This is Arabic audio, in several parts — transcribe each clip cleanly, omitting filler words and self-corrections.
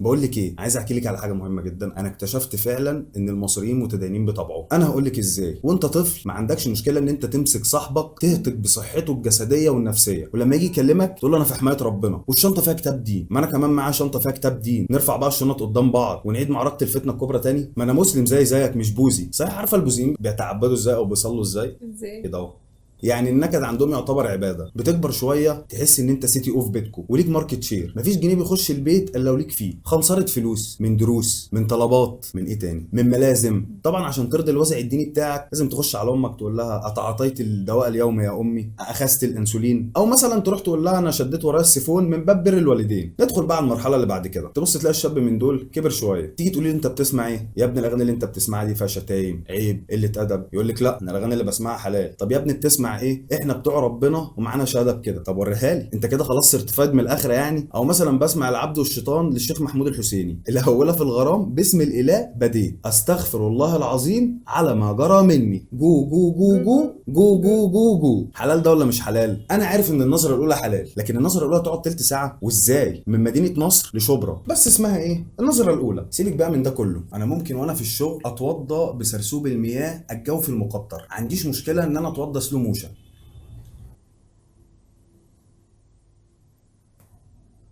بقول لك ايه، عايز احكي لك على حاجه مهمه جدا. انا اكتشفت فعلا ان المصريين متدينين بطبعه. انا هقول لك ازاي. وانت طفل ما عندكش مشكله ان انت تمسك صاحبك تهتك بصحته الجسديه والنفسيه، ولما يجي يكلمك تقول له انا في حمايه ربنا والشنطه فيها كتاب دين. ما انا كمان معايا شنطه فيها كتاب دين. نرفع بقى الشنط قدام بعض ونعيد معركه الفتنه الكبرى تاني. ما انا مسلم زيك مش بوذي. صحيح عارفه البوذيين بيتعبدوا ازاي او بيصلوا ازاي؟ ازاي؟ كده اهو. يعني النكد عندهم يعتبر عباده. بتكبر شويه تحس ان انت سيتي اوف بيتكو وليك ماركت شير. مفيش جنيه بيخش البيت الا وليك فيه. خنصره فلوس من دروس، من طلبات، من ايه تاني، من ملازم. طبعا عشان ترضي الوازع الديني بتاعك لازم تخش على امك تقول لها اتعاطيت الدواء اليومي يا امي، اخذت الانسولين، او مثلا تروح تقول لها انا شديت ورايا السيفون من باب بر الوالدين. ندخل بقى على المرحله اللي بعد كده، تبص تلاقي الشاب من دول كبر شويه، تيجي تقول لي انت بتسمع ايه يا ابني؟ الاغاني اللي انت بتسمعها دي فيها شتايم، عيب، قله ادب. يقول لك لا، انا الاغاني اللي بسمعها حلال. طب يا ابني بتسمع ايه؟ احنا بتوع ربنا ومعانا شهاده بكده. طب وريها لي انت كده، خلاص سيرتيفايد من الاخره يعني. او مثلا بسمع العبد والشيطان للشيخ محمود الحسيني، اللي هوله في الغرام باسم الاله بديت استغفر الله العظيم على ما جرى مني. جو جو جو جو جو جو جو جو. جو جو جو. حلال ده ولا مش حلال؟ انا عارف ان النظره الاولى حلال، لكن النظره الاولى تقعد تلت ساعه؟ وازاي؟ من مدينه نصر لشبرا بس اسمها ايه؟ النظره الاولى. سيبك بقى من ده كله. انا ممكن وانا في الشغل اتوضى بسرسوب المياه الجوفي المقطر. عنديش مشكله ان انا اتوضى سلو موشن.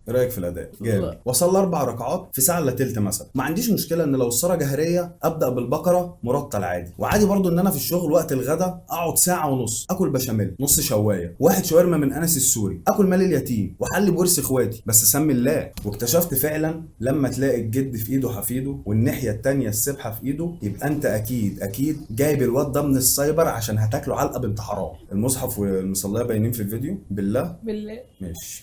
ايه رايك في الاداء؟ جامد. لا. وصلى 4 ركعات في ساعه الا تلت مثلا. ما عنديش مشكله ان لو الصلاه جهريه ابدا بالبقره مرتل عادي. وعادي برضو ان انا في الشغل وقت الغدا اقعد ساعه ونص اكل بشاميل، نص شوايه، واحد شاورما من انس السوري، اكل مال اليتيم، واحلي بورس اخواتي، بس سمي الله. واكتشفت فعلا لما تلاقي الجد في ايده حفيده والناحيه التانيه السبحه في ايده، يبقى انت اكيد جايب الواد ده من السايبر عشان هتاكله علقه بنت حرام. المصحف والمصليه باينين في الفيديو بالله. بالله. ماشي.